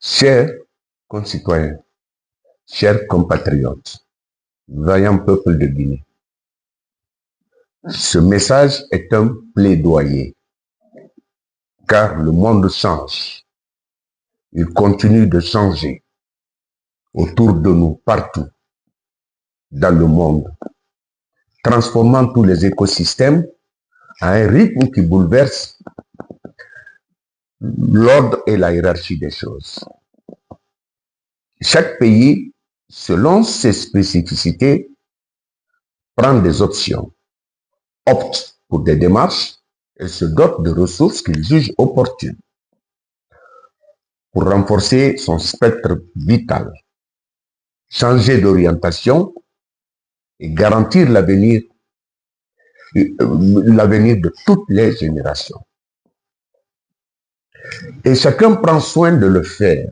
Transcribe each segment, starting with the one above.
Chers concitoyens, chers compatriotes, vaillant peuple de Guinée, ce message est un plaidoyer, car le monde change. Il continue de changer autour de nous, partout, dans le monde, transformant tous les écosystèmes à un rythme qui bouleverse l'ordre et la hiérarchie des choses. Chaque pays, selon ses spécificités, prend des options, opte pour des démarches et se dote de ressources qu'il juge opportunes pour renforcer son spectre vital, changer d'orientation et garantir l'avenir de toutes les générations. Et chacun prend soin de le faire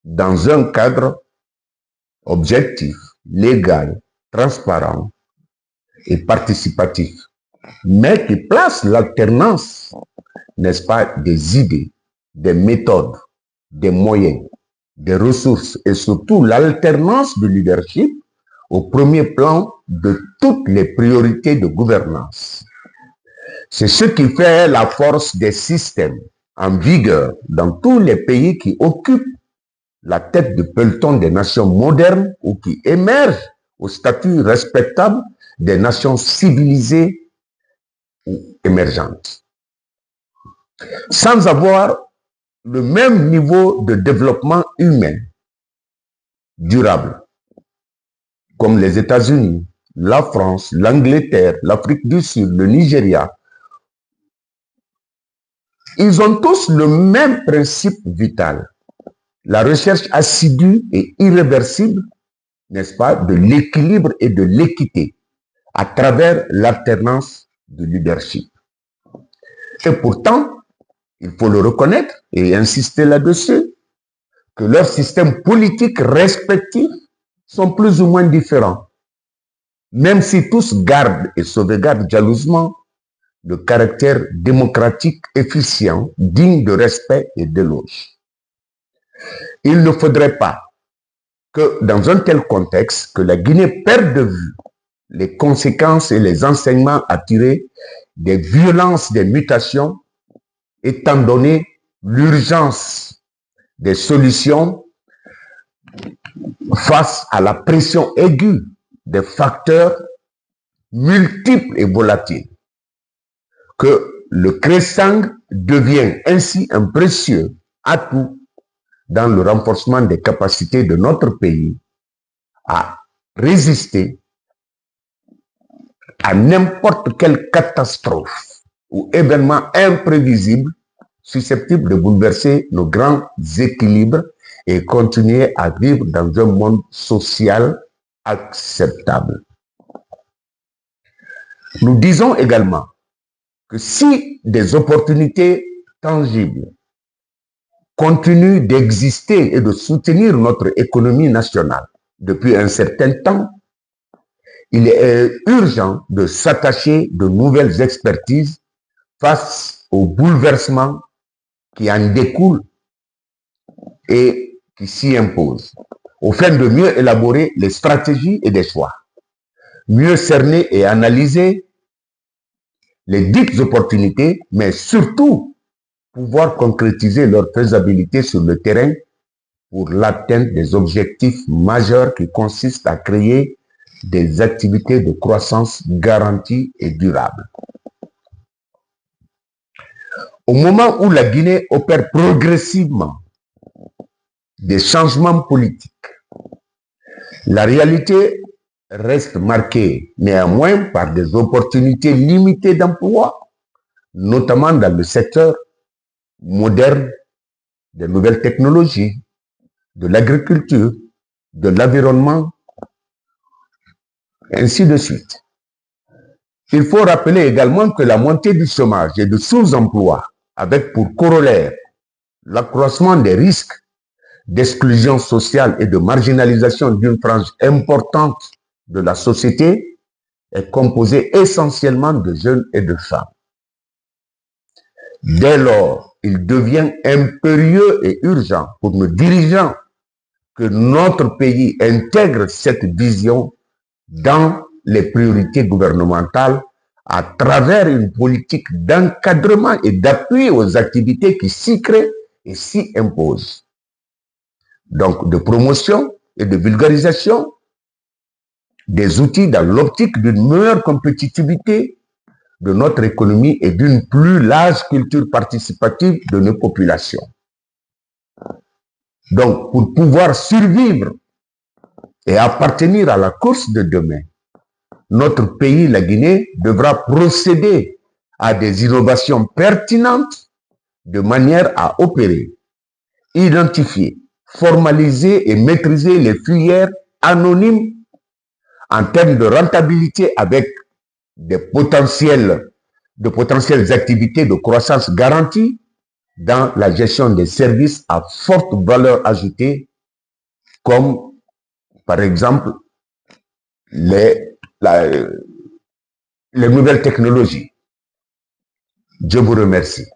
dans un cadre objectif, légal, transparent et participatif, mais qui place l'alternance, n'est-ce pas, des idées, des méthodes, des moyens, des ressources et surtout l'alternance du leadership au premier plan de toutes les priorités de gouvernance. C'est ce qui fait la force des systèmes en vigueur dans tous les pays qui occupent la tête du peloton des nations modernes ou qui émergent au statut respectable des nations civilisées ou émergentes. Sans avoir le même niveau de développement humain durable, comme les États-Unis, la France, l'Angleterre, l'Afrique du Sud, le Nigeria, ils ont tous le même principe vital, la recherche assidue et irréversible, n'est-ce pas, de l'équilibre et de l'équité à travers l'alternance du leadership. Et pourtant, il faut le reconnaître et insister là-dessus, que leurs systèmes politiques respectifs sont plus ou moins différents, même si tous gardent et sauvegardent jalousement le caractère démocratique efficient, digne de respect et d'éloge. Il ne faudrait pas que dans un tel contexte, que la Guinée perde de vue les conséquences et les enseignements à tirer des violences des mutations, étant donné l'urgence des solutions face à la pression aiguë des facteurs multiples et volatiles, que le Cresang devient ainsi un précieux atout dans le renforcement des capacités de notre pays à résister à n'importe quelle catastrophe ou événement imprévisible susceptible de bouleverser nos grands équilibres et continuer à vivre dans un monde social acceptable. Nous disons également que si des opportunités tangibles continuent d'exister et de soutenir notre économie nationale depuis un certain temps, il est urgent de s'attacher de nouvelles expertises face aux bouleversements qui en découlent et qui s'y imposent, au fin de mieux élaborer les stratégies et des choix, mieux cerner et analyser les dites opportunités, mais surtout pouvoir concrétiser leur faisabilité sur le terrain pour l'atteinte des objectifs majeurs qui consistent à créer des activités de croissance garanties et durables. Au moment où la Guinée opère progressivement des changements politiques, la réalité reste marquée néanmoins par des opportunités limitées d'emploi, notamment dans le secteur moderne des nouvelles technologies, de l'agriculture, de l'environnement, ainsi de suite. Il faut rappeler également que la montée du chômage et du sous-emploi, avec pour corollaire l'accroissement des risques d'exclusion sociale et de marginalisation d'une frange importante de la société, est composée essentiellement de jeunes et de femmes. Dès lors, il devient impérieux et urgent pour nos dirigeants que notre pays intègre cette vision dans les priorités gouvernementales à travers une politique d'encadrement et d'appui aux activités qui s'y créent et s'y imposent. Donc, de promotion et de vulgarisation des outils dans l'optique d'une meilleure compétitivité de notre économie et d'une plus large culture participative de nos populations. Donc, pour pouvoir survivre et appartenir à la course de demain, notre pays, la Guinée, devra procéder à des innovations pertinentes de manière à opérer, identifier, formaliser et maîtriser les filières anonymes en termes de rentabilité avec de potentielles activités de croissance garanties dans la gestion des services à forte valeur ajoutée, comme par exemple les nouvelles technologies. Je vous remercie.